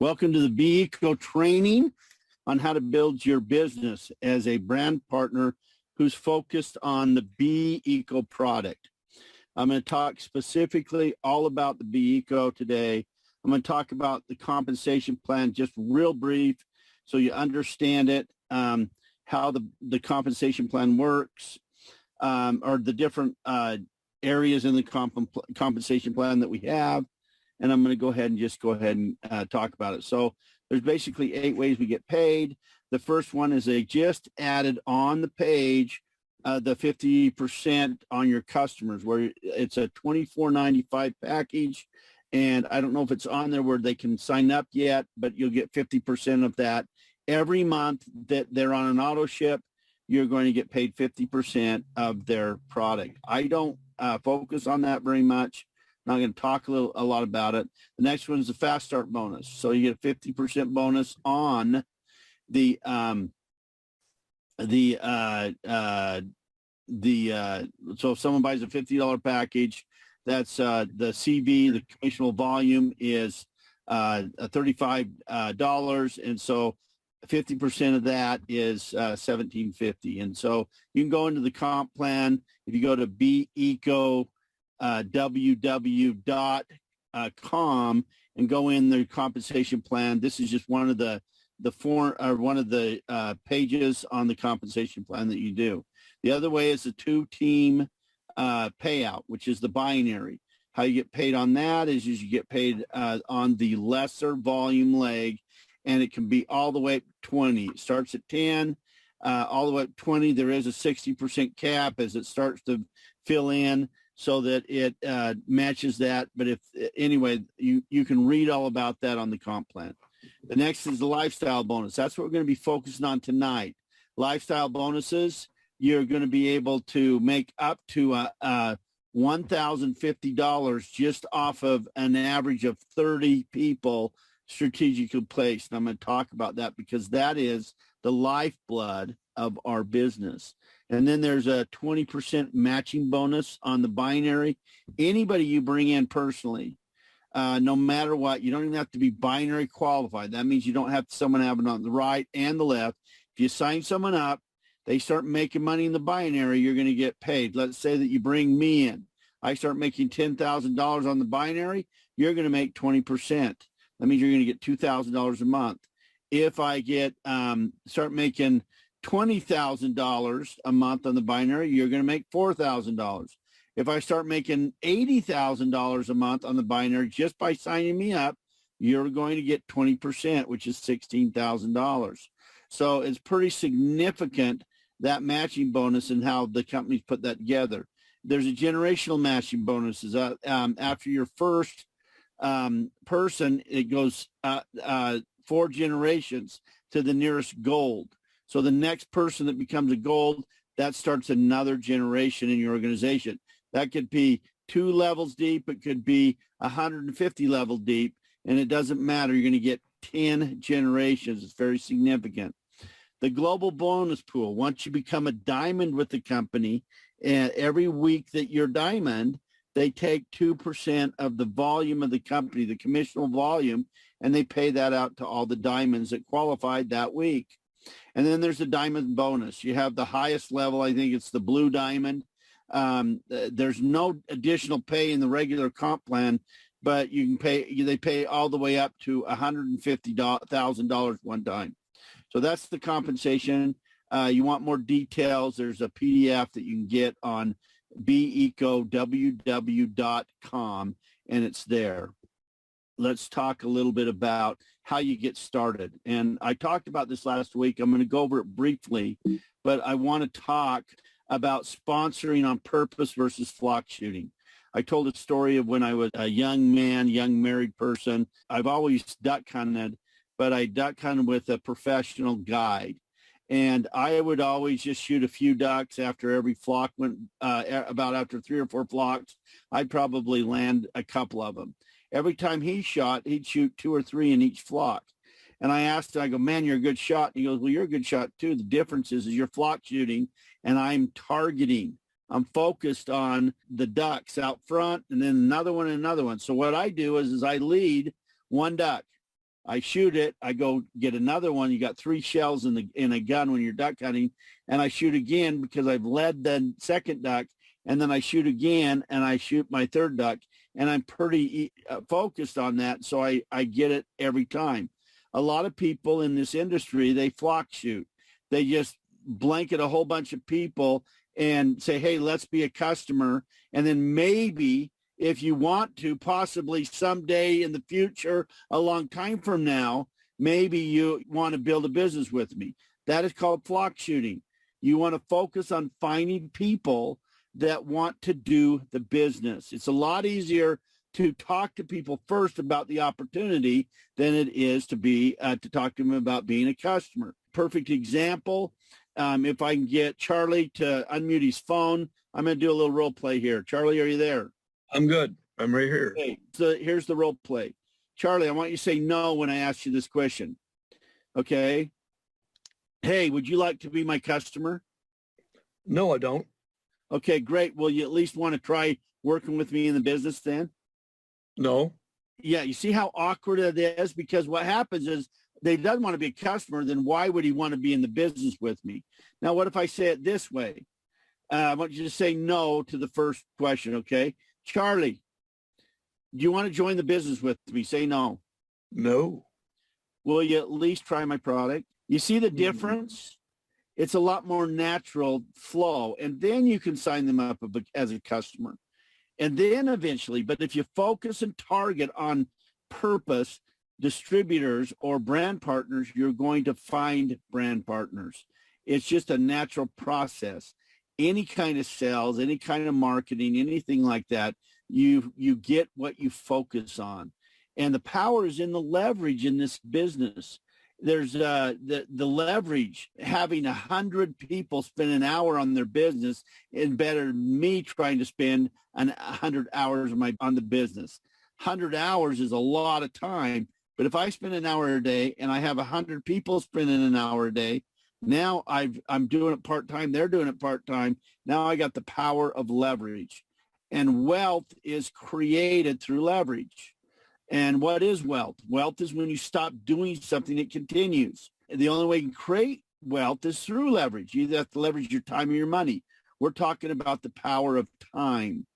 Welcome to the Bee Eco training on how to build your business as a brand partner who's focused on the Bee Eco product. I'm going to talk specifically all about the Bee Eco today. I'm going to talk about the compensation plan, just real brief, so you understand it, how the compensation plan works, or the different areas in the compensation plan that we have. And I'm going to go ahead and talk about it. So there's basically 8 ways we get paid. The first one is they just added on the page the 50% on your customers, where it's a $24.95 package. And I don't know if it's on there where they can sign up yet, but you'll get 50% of that. Every month that they're on an auto ship, you're going to get paid 50% of their product. I don't focus on that very much. I'm not going to talk a lot about it. The next one is the fast start bonus. So you get a 50% bonus on the so if someone buys a $50 package, that's the CV, the commissionable volume is $35, and so 50% of that is $17.50. And so you can go into the comp plan. If you go to beeco www.com and go in the compensation plan. This is just one of the pages on the compensation plan that you do. The other way is the 2-team payout, which is the binary. How you get paid on that is you get paid on the lesser volume leg, and it can be all the way up to 20. It starts at 10, all the way up to 20. There is a 60% cap as it starts to fill in, so that it matches that. But anyway, you can read all about that on the comp plan. The next is the lifestyle bonus. That's what we're going to be focusing on tonight. Lifestyle bonuses, you're going to be able to make up to $1,050 just off of an average of 30 people strategically placed. And I'm going to talk about that because that is the lifeblood of our business. And then there's a 20% matching bonus on the binary. Anybody you bring in personally, no matter what, you don't even have to be binary qualified. That means you don't have someone having on the right and the left. If you sign someone up, they start making money in the binary, you're going to get paid. Let's say that you bring me in. I start making $10,000 on the binary, you're going to make 20%. That means you're going to get $2,000 a month. If I start making $20,000 a month on the binary, you're going to make $4,000. If I start making $80,000 a month on the binary just by signing me up, you're going to get 20%, which is $16,000. So it's pretty significant, that matching bonus, and how the companies put that together. There's a generational matching bonuses. After your first person, it goes 4 generations to the nearest gold. So the next person that becomes a gold, that starts another generation in your organization. That could be 2 levels deep. It could be 150 level deep, and it doesn't matter. You're going to get 10 generations. It's very significant. The global bonus pool, once you become a diamond with the company, and every week that you're diamond, they take 2% of the volume of the company, the commissionable volume, and they pay that out to all the diamonds that qualified that week. And then there's a diamond bonus. You have the highest level. I think it's the blue diamond. There's no additional pay in the regular comp plan, but you can pay. They pay all the way up to $150,000 one time. So that's the compensation. You want more details? There's a PDF that you can get on beecowww.com, and it's there. Let's talk a little bit about how you get started. And I talked about this last week. I'm going to go over it briefly, but I want to talk about sponsoring on purpose versus flock shooting. I told a story of when I was a young man, young married person. I've always duck hunted, but I duck hunted with a professional guide. And I would always just shoot a few ducks after every flock went, about after 3 or 4 flocks, I'd probably land a couple of them. Every time he shot, he'd shoot 2 or 3 in each flock. And I asked him, I go, man, you're a good shot. And he goes, well, you're a good shot too. The difference is you're flock shooting and I'm targeting. I'm focused on the ducks out front and then another one and another one. So what I do is I lead one duck. I shoot it. I go get another one. You got 3 shells in a gun when you're duck hunting, and I shoot again because I've led the second duck, and then I shoot again, and I shoot my third duck, and I'm pretty focused on that, so I get it every time. A lot of people in this industry, they flock shoot. They just blanket a whole bunch of people and say, hey, let's be a customer, and then maybe if you want to, possibly someday in the future, a long time from now, maybe you want to build a business with me. That is called flock shooting. You want to focus on finding people that want to do the business. It's a lot easier to talk to people first about the opportunity than it is to talk to them about being a customer. Perfect example. If I can get Charlie to unmute his phone, I'm going to do a little role play here. Charlie, are you there? I'm good. I'm right here. Okay, so here's the role play. Charlie, I want you to say no when I ask you this question. Okay. Hey, would you like to be my customer? No, I don't. Okay, great. Will you at least want to try working with me in the business then? No. Yeah, you see how awkward it is? Because what happens is they doesn't want to be a customer, then why would he want to be in the business with me? Now, what if I say it this way? I want you to say no to the first question, okay? Charlie, do you want to join the business with me? Say no. No. Will you at least try my product? You see the difference? It's a lot more natural flow. And then you can sign them up as a customer. And then eventually, but if you focus and target on purpose, distributors or brand partners, you're going to find brand partners. It's just a natural process. Any kind of sales, any kind of marketing, anything like that, you get what you focus on. And the power is in the leverage in this business. There's the leverage. Having 100 people spend an hour on their business is better than me trying to spend 100 hours on the business. 100 hours is a lot of time, but if I spend an hour a day and I have 100 people spending an hour a day, now I'm doing it part-time. They're doing it part-time. Now I got the power of leverage. And wealth is created through leverage. And what is wealth? Wealth is when you stop doing something, it continues. The only way you can create wealth is through leverage. You either have to leverage your time or your money. We're talking about the power of time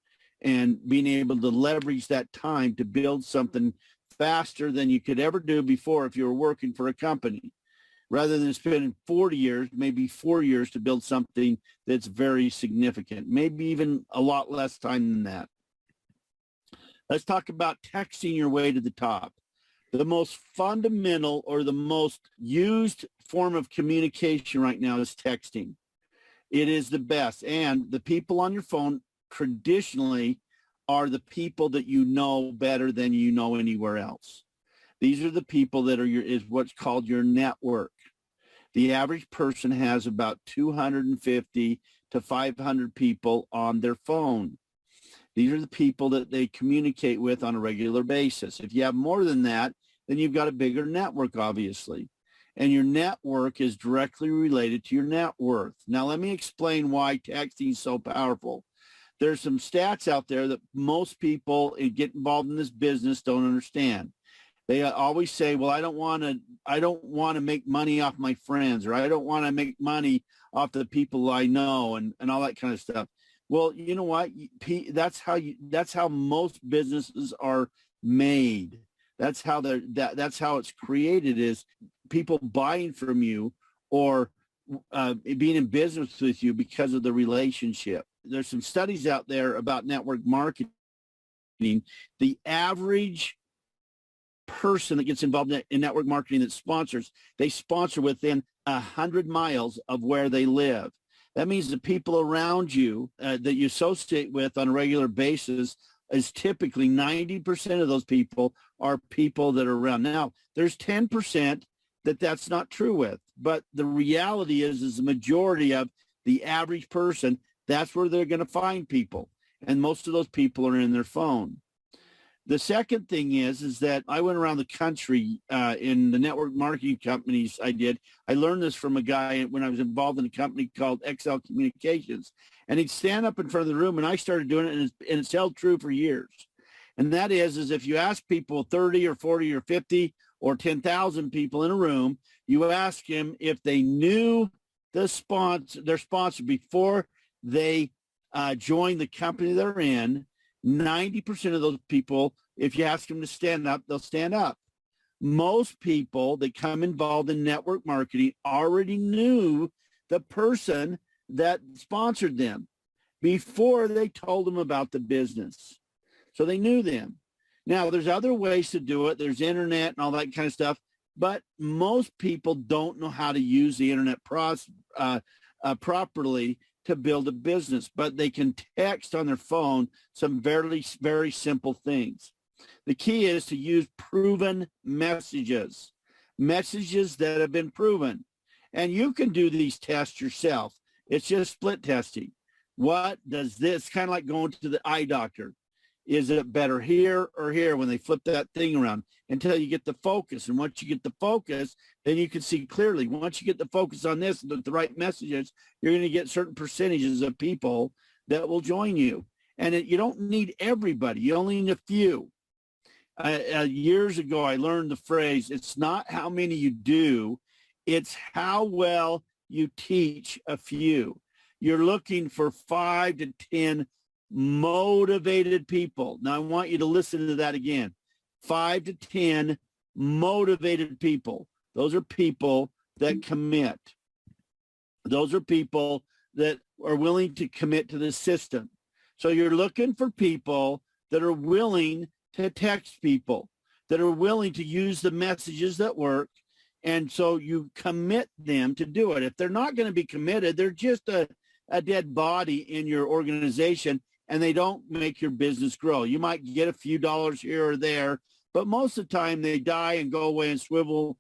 and being able to leverage that time to build something faster than you could ever do before if you were working for a company. Rather than spending 40 years, maybe 4 years to build something that's very significant, maybe even a lot less time than that. Let's talk about texting your way to the top. The most fundamental or the most used form of communication right now is texting. It is the best. And the people on your phone traditionally are the people that you know better than you know anywhere else. These are the people that is what's called your network. The average person has about 250 to 500 people on their phone. These are the people that they communicate with on a regular basis. If you have more than that, then you've got a bigger network, obviously. And your network is directly related to your net worth. Now, let me explain why texting is so powerful. There's some stats out there that most people that get involved in this business don't understand. They always say, well, I don't want to make money off my friends, or I don't want to make money off the people I know, and all that kind of stuff. Well, you know what? That's how most businesses are made. That's how it's created, is people buying from you or being in business with you because of the relationship. There's some studies out there about network marketing. The average person that gets involved in network marketing that sponsors, they sponsor within 100 miles of where they live. That means the people around you that you associate with on a regular basis is typically 90% of those people are people that are around. Now, there's 10% that's not true with, but the reality is the majority of the average person, that's where they're going to find people. And most of those people are in their phone. The second thing is that I went around the country in the network marketing companies I did. I learned this from a guy when I was involved in a company called XL Communications. And he'd stand up in front of the room, and I started doing it, and it's held true for years. And that is if you ask people 30 or 40 or 50 or 10,000 people in a room, you ask them if they knew their sponsor before they joined the company they're in. 90% of those people, if you ask them to stand up, they'll stand up. Most people that come involved in network marketing already knew the person that sponsored them before they told them about the business. So they knew them. Now, there's other ways to do it. There's internet and all that kind of stuff. But most people don't know how to use the internet properly to build a business. But they can text on their phone some very, very simple things. The key is to use proven messages, messages that have been proven. And you can do these tests yourself. It's just split testing. What does this, kind of like going to the eye doctor. Is it better here or here when they flip that thing around until you get the focus? And once you get the focus, then you can see clearly. Once you get the focus on this, the right messages, you're going to get certain percentages of people that will join you. And you don't need everybody. You only need a few. Years ago, I learned the phrase, it's not how many you do, it's how well you teach a few. You're looking for 5 to 10 motivated people. Now, I want you to listen to that again. 5 to 10 motivated people. Those are people that commit. Those are people that are willing to commit to the system. So you're looking for people that are willing to text people, that are willing to use the messages that work. And so you commit them to do it. If they're not going to be committed, they're just a dead body in your organization, and they don't make your business grow. You might get a few dollars here or there, but most of the time they die and go away and shrivel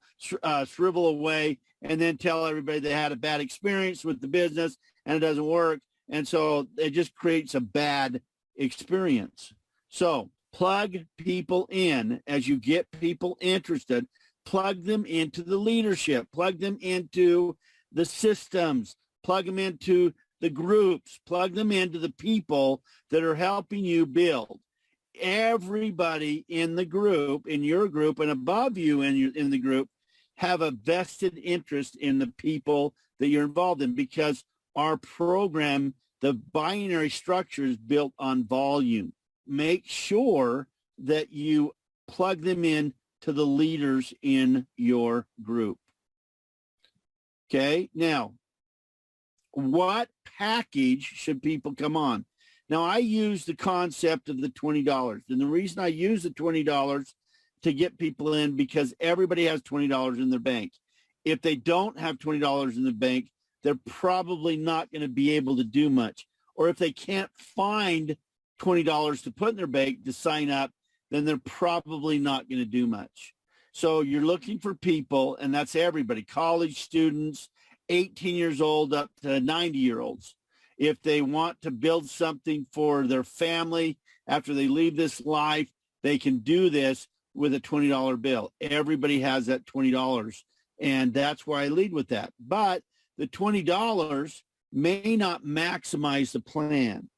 away, and then tell everybody they had a bad experience with the business and it doesn't work. And so it just creates a bad experience. So plug people in as you get people interested. Plug them into the leadership. Plug them into the systems. Plug them into the groups. Plug them into the people that are helping you build. Everybody in the group, in your group, and above you in the group, have a vested interest in the people that you're involved in, because our program, the binary structure, is built on volume. Make sure that you plug them in to the leaders in your group. Okay, now, what package should people come on? Now, I use the concept of the $20. And the reason I use the $20 to get people in, because everybody has $20 in their bank. If they don't have $20 in the bank, they're probably not going to be able to do much. Or if they can't find $20 to put in their bank to sign up, then they're probably not going to do much. So you're looking for people, and that's everybody, college students, 18 years old up to 90-year-olds. If they want to build something for their family after they leave this life, they can do this with a $20 bill. Everybody has that $20, and that's where I lead with that. But the $20 may not maximize the plan.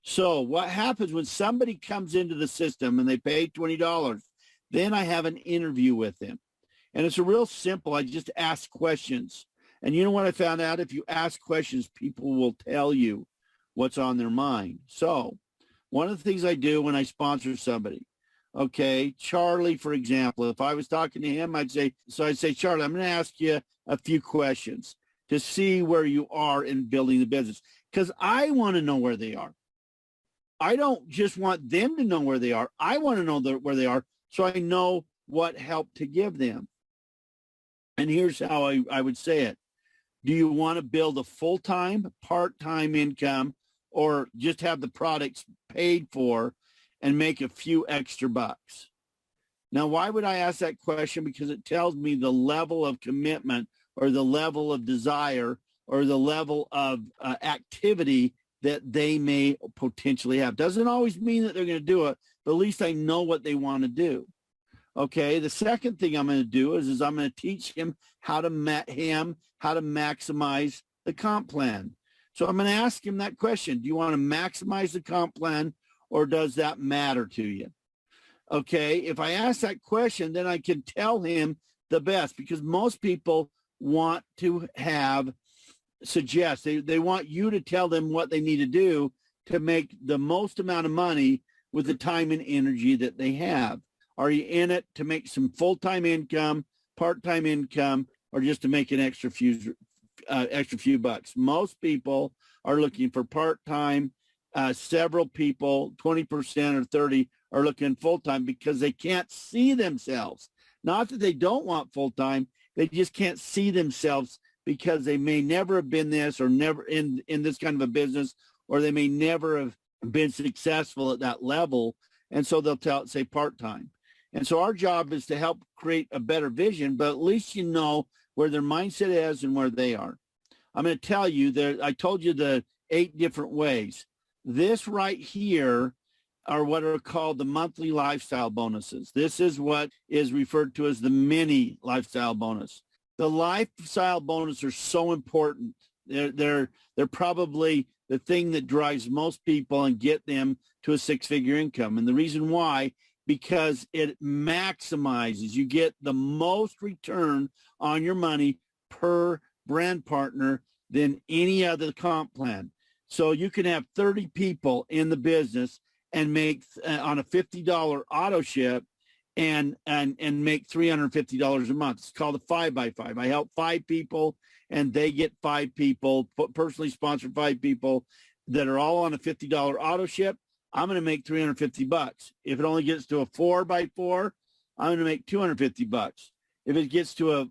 So what happens when somebody comes into the system and they pay $20, then I have an interview with them. And it's a real simple. I just ask questions. And you know what I found out? If you ask questions, people will tell you what's on their mind. So one of the things I do when I sponsor somebody, okay, Charlie, for example, if I was talking to him, I'd say, Charlie, I'm going to ask you a few questions to see where you are in building the business, because I want to know where they are. I don't just want them to know where they are. I want to know where they are so I know what help to give them. And here's how I would say it. Do you want to build a full-time, part-time income, or just have the products paid for and make a few extra bucks? Now, why would I ask that question? Because it tells me the level of commitment or the level of desire or the level of activity that they may potentially have. Doesn't always mean that they're going to do it, but at least I know what they want to do. Okay, the second thing I'm going to do is I'm going to teach him how to maximize the comp plan. So I'm going to ask him that question. Do you want to maximize the comp plan, or does that matter to you? Okay, if I ask that question, then I can tell him the best, because most people want to suggest. They want you to tell them what they need to do to make the most amount of money with the time and energy that they have. Are you in it to make some full-time income, part-time income, or just to make an extra few bucks? Most people are looking for part-time. Several people, 20% or 30, are looking full-time because they can't see themselves. Not that they don't want full-time, they just can't see themselves because they may never have been this, or never in this kind of a business, or they may never have been successful at that level. And so they'll say part-time. And so our job is to help create a better vision, but at least you know where their mindset is and where they are. I'm going to tell you that I told you the 8 different ways. This right here are what are called the monthly lifestyle bonuses. This is what is referred to as the mini lifestyle bonus. The lifestyle bonus are so important. They're probably the thing that drives most people and get them to a 6-figure income. And the reason why, because it maximizes, you get the most return on your money per brand partner than any other comp plan. So you can have 30 people in the business and make on a $50 auto ship and make $350 a month. It's called a 5x5. I help 5 people and they get 5 people, personally sponsored 5 people that are all on a $50 auto ship. I'm going to make $350. If it only gets to a 4x4, I'm going to make $250. If it gets to a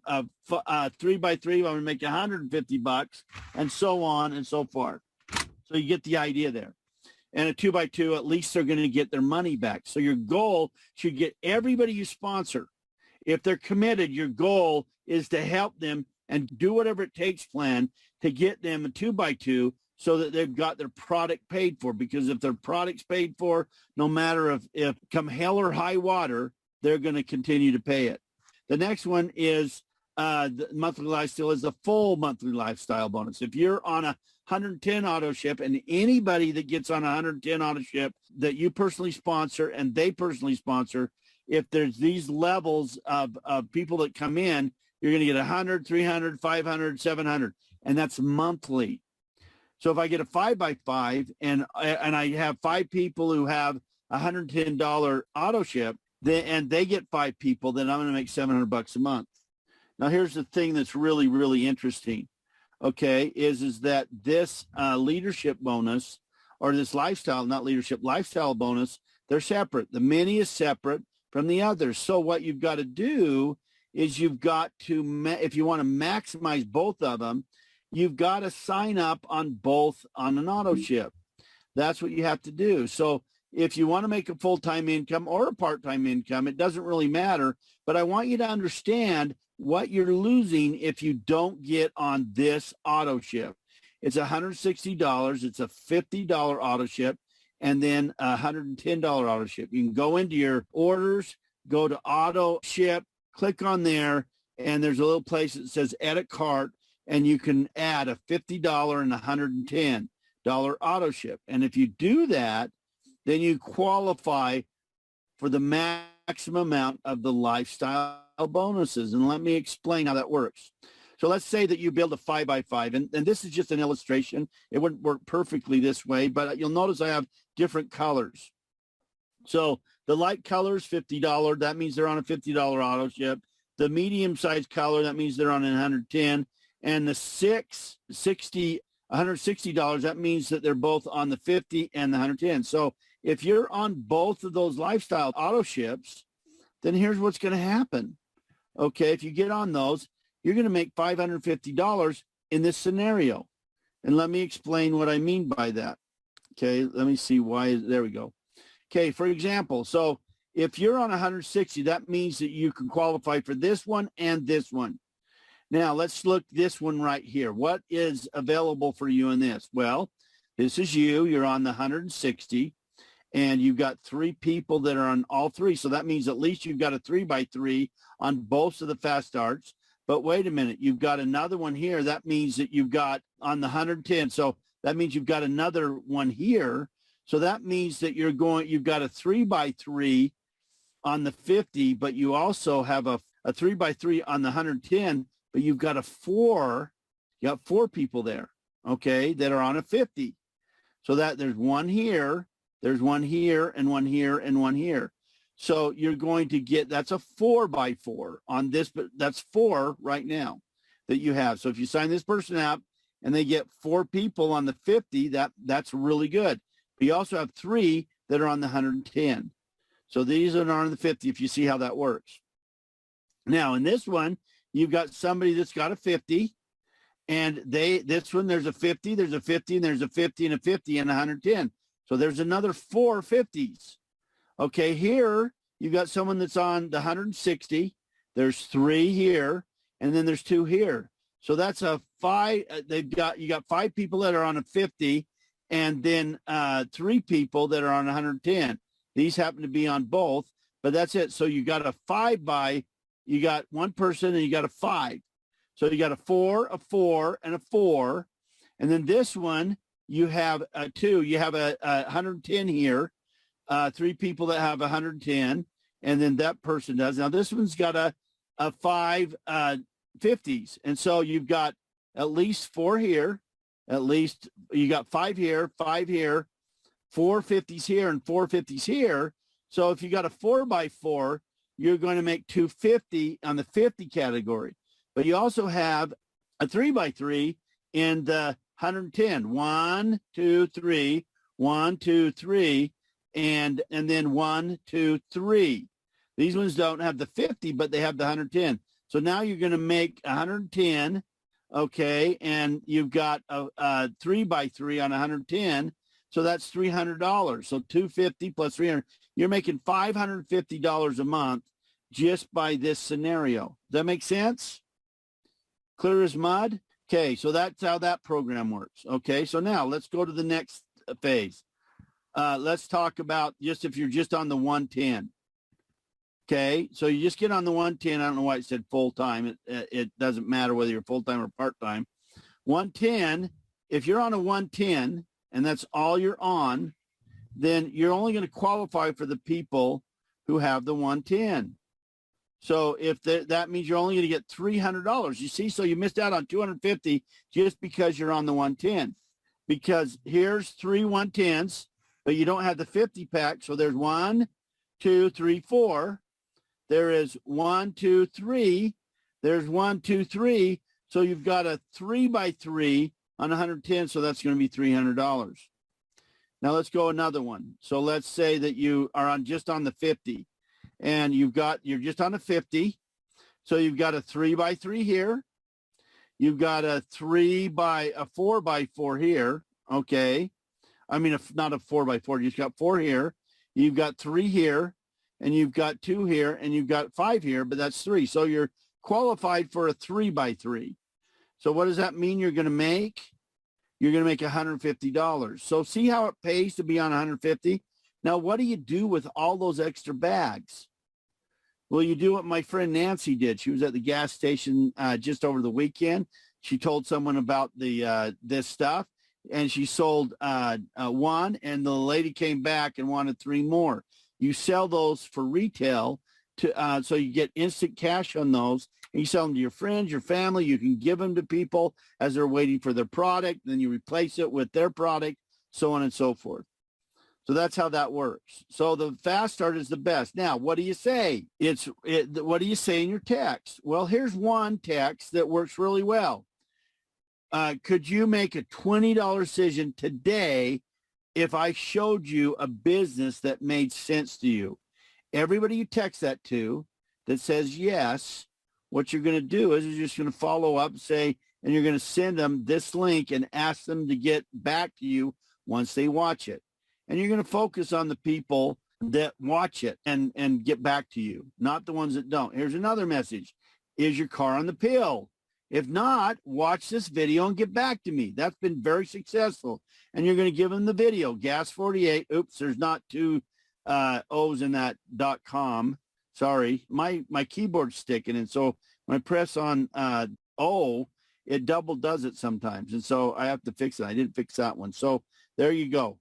3x3, I'm going to make $150, and so on and so forth. So you get the idea there. And a 2x2, at least they're going to get their money back. So your goal should get everybody you sponsor. If they're committed, your goal is to help them and do whatever it takes plan to get them a 2x2 so that they've got their product paid for. Because if their product's paid for, no matter if come hell or high water, they're going to continue to pay it. The next one is the monthly lifestyle is the full monthly lifestyle bonus. If you're on a 110 auto ship, and anybody that gets on a 110 auto ship that you personally sponsor and they personally sponsor, if there's these levels of people that come in, you're going to get 100, 300, 500, 700, and that's monthly. So if I get a 5x5 and I have 5 people who have a $110 auto ship, and they get 5 people, then I'm going to make $700 a month. Now, here's the thing that's really, really interesting. Okay, is that this leadership bonus, or this lifestyle bonus, they're separate. The mini is separate from the others. So what you've got to do is you've got to, if you want to maximize both of them, you've got to sign up on both on an auto ship. That's what you have to do. So if you want to make a full-time income or a part-time income, it doesn't really matter. But I want you to understand what you're losing if you don't get on this auto ship. It's $160. It's a $50 auto ship, and then a $110 auto ship. You can go into your orders, go to auto ship, click on there, and there's a little place that says edit cart, and you can add a $50 and a $110 auto ship. And if you do that, then you qualify for the maximum amount of the lifestyle bonuses. And let me explain how that works. So let's say that you build a 5x5, and this is just an illustration. It wouldn't work perfectly this way, but you'll notice I have different colors. So the light color is $50. That means they're on a $50 auto ship. The medium-sized color, that means they're on a $110. And the $160, that means that they're both on the 50 and the 110. So if you're on both of those lifestyle auto ships, then here's what's going to happen. Okay, if you get on those, you're going to make $550 in this scenario. And let me explain what I mean by that. Okay, let me see why. There we go. Okay, for example, so if you're on 160, that means that you can qualify for this one and this one. Now, let's look this one right here. What is available for you in this? Well, This is you. You're on the 160, and you've got 3 people that are on all 3. So that means at least you've got a 3x3 on both of the fast starts. But wait a minute, you've got another one here. That means that you've got on the 110. So that means you've got another one here. So that means that you've got a 3x3 on the 50, but you also have a 3x3 on the 110, but you've got you got 4 people there, okay, that are on a 50. So that there's one here, there's one here, and one here, and one here. So you're going to get, that's a 4x4 on this, but that's 4 right now that you have. So if you sign this person up and they get 4 people on the 50, that's really good. But you also have 3 that are on the 110. So these are on the 50 if you see how that works. Now in this one, you've got somebody that's got a 50, and this one, there's a 50, there's a 50, and there's a 50 and a 50 and 110. So there's another 4 50s. Okay, here you've got someone that's on the 160. There's 3 here, and then there's 2 here. So that's a 5. You got 5 people that are on a 50, and then 3 people that are on 110. These happen to be on both, but that's it. So you got a 5 you got 1 person, and you got a 5. So you got a 4, a 4, and a 4. And then this one, you have a 2. You have a 110 here. 3 people that have 110, and then that person does. Now this one's got a 5 50s, and so you've got at least 4 here. At least you got 5 here, 5 here, 4 50s here, and 4 50s here. So if you got a 4x4, you're going to make 250 on the 50 category. But you also have a 3x3 in the 110. 1, 2, 3, 1, 2, 3. And then 1, 2, 3. These ones don't have the 50, but they have the 110. So now you're going to make 110, okay, and you've got a 3x3 on 110, so that's $300. So 250 plus 300, you're making $550 a month just by this scenario. Does that make sense? Clear as mud? Okay, so that's how that program works. Okay, so now let's go to the next phase. Let's talk about just if you're just on the 110. Okay, so you just get on the 110. I don't know why it said full-time. It doesn't matter whether you're full-time or part-time. 110, if you're on a 110 and that's all you're on, then you're only going to qualify for the people who have the 110. So if that means you're only going to get $300. You see, so you missed out on 250 just because you're on the 110. Because here's 3 110s. But you don't have the 50 pack. So there's 1, 2, 3, 4. There is 1, 2, 3. There's 1, 2, 3. So you've got a 3x3 on 110. So that's going to be $300. Now let's go another one. So let's say that you are just on the 50, and you're just on a 50. So you've got a 3x3 here. You've got a 4x4 here. Okay. I mean, not a 4x4, you've got 4 here, you've got 3 here, and you've got 2 here, and you've got 5 here, but that's 3. So you're qualified for a 3x3. So what does that mean you're going to make? You're going to make $150. So see how it pays to be on 150? Now, what do you do with all those extra bags? Well, you do what my friend Nancy did. She was at the gas station just over the weekend. She told someone about this stuff. And she sold 1, and the lady came back and wanted 3 more. You sell those for retail so you get instant cash on those, and you sell them to your friends, your family. You can give them to people as they're waiting for their product. Then you replace it with their product, so on and so forth. So that's how that works. So the fast start is the best. Now, what do you say? What do you say in your text? Well, here's one text that works really well. Could you make a $20 decision today if I showed you a business that made sense to you? Everybody you text that to that says yes, what you're going to do is you're just going to follow up and say, and you're going to send them this link and ask them to get back to you once they watch it. And you're going to focus on the people that watch it and get back to you, not the ones that don't. Here's another message. Is your car on the pill? If not, watch this video and get back to me. That's been very successful. And you're going to give them the video, Gas 48. Oops, there's not two O's in that .com. Sorry, my keyboard's sticking. And so when I press on O, it double does it sometimes. And so I have to fix it. I didn't fix that one. So there you go.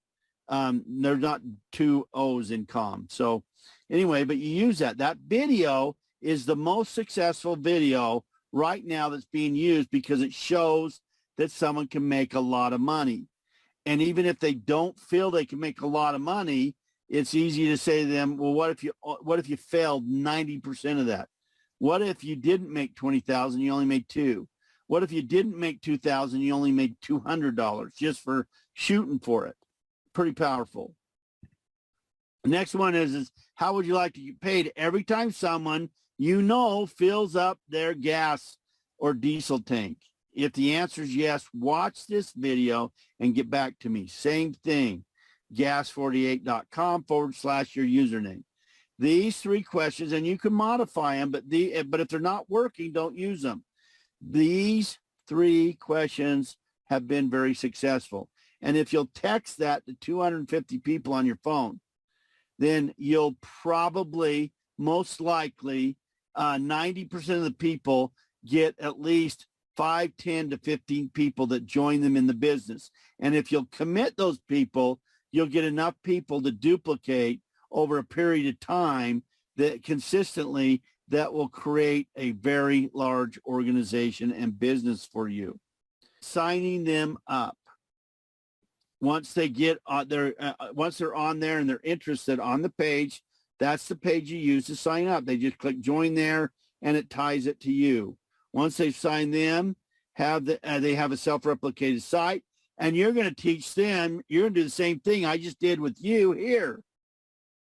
There's not two O's in com. So anyway, but you use that. That video is the most successful video right now that's being used because it shows that someone can make a lot of money. And even if they don't feel they can make a lot of money, it's easy to say to them, well, what if you failed 90% of that? What if you didn't make 20,000, you only made $2? What if you didn't make 2,000, you only made $200 just for shooting for it? Pretty powerful. The next one is how would you like to get paid every time someone you know fills up their gas or diesel tank? If the answer is yes, watch this video and get back to me. Same thing, gas48.com/your username. These 3 questions, and you can modify them, but if they're not working, don't use them. These 3 questions have been very successful. And if you'll text that to 250 people on your phone, then you'll probably, most likely, 90% of the people get at least 5, 10 to 15 people that join them in the business. And if you'll commit those people, you'll get enough people to duplicate over a period of time that consistently that will create a very large organization and business for you. Signing them up. Once they get once they're on there and they're interested on the page, that's the page you use to sign up. They just click join there and it ties it to you. Once they've signed them, they have a self-replicated site, and you're going to teach them, you're going to do the same thing I just did with you here.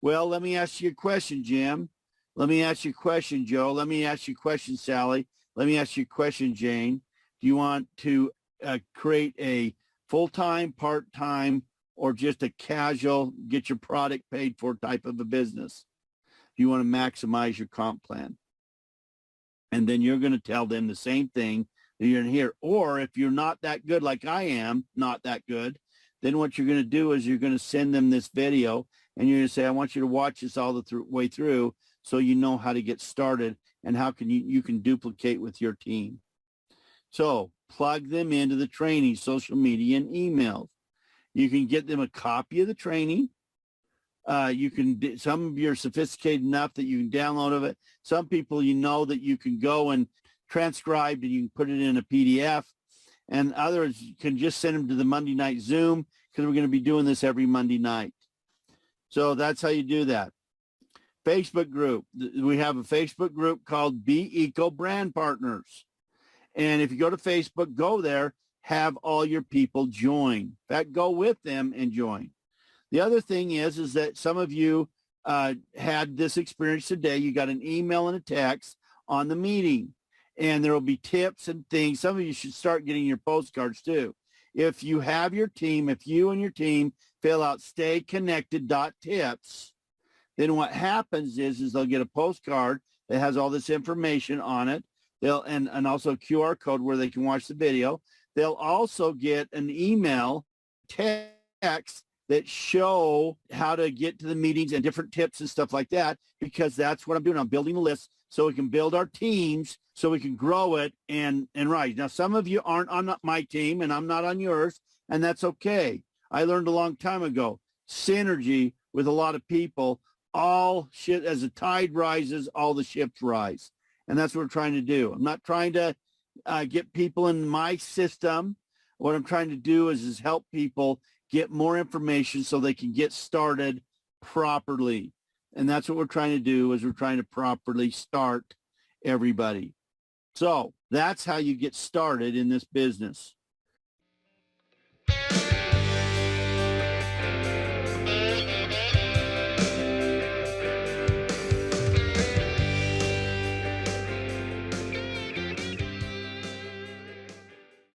Well, let me ask you a question, Jim. Let me ask you a question, Joe. Let me ask you a question, Sally. Let me ask you a question, Jane. Do you want to create a full-time, part-time, or just a casual, get your product paid for type of a business? Do you want to maximize your comp plan? And then you're going to tell them the same thing that you're going to hear. Or if you're not that good, like I am, not that good, then what you're going to do is you're going to send them this video, and you're going to say, I want you to watch this all the way through so you know how to get started and how can you can duplicate with your team. So plug them into the training, social media, and emails. You can get them a copy of the training. Some of you are sophisticated enough that you can download of it. Some people, you know, that you can go and transcribe and you can put it in a PDF. And others, you can just send them to the Monday night Zoom because we're going to be doing this every Monday night. So that's how you do that. Facebook group. We have a Facebook group called Be Eco Brand Partners. And if you go to Facebook, go there, have all your people join. In fact, go with them and join. The other thing is that some of you had this experience today. You got an email and a text on the meeting, and there will be tips and things. Some of you should start getting your postcards too. If you have your team, if you and your team fill out stayconnected.tips, then what happens is they'll get a postcard that has all this information on it. And also a QR code where they can watch the video. They'll also get an email text that show how to get to the meetings and different tips and stuff like that, because that's what I'm doing. I'm building a list so we can build our teams, so we can grow it and rise. Now, some of you aren't on my team and I'm not on yours, and that's okay. I learned a long time ago, synergy with a lot of people, all shit, as the tide rises, all the ships rise. And that's what we're trying to do. I'm not trying to get people in my system. What I'm trying to do is help people get more information so they can get started properly. And that's what we're trying to do, is we're trying to properly start everybody. So that's how you get started in this business.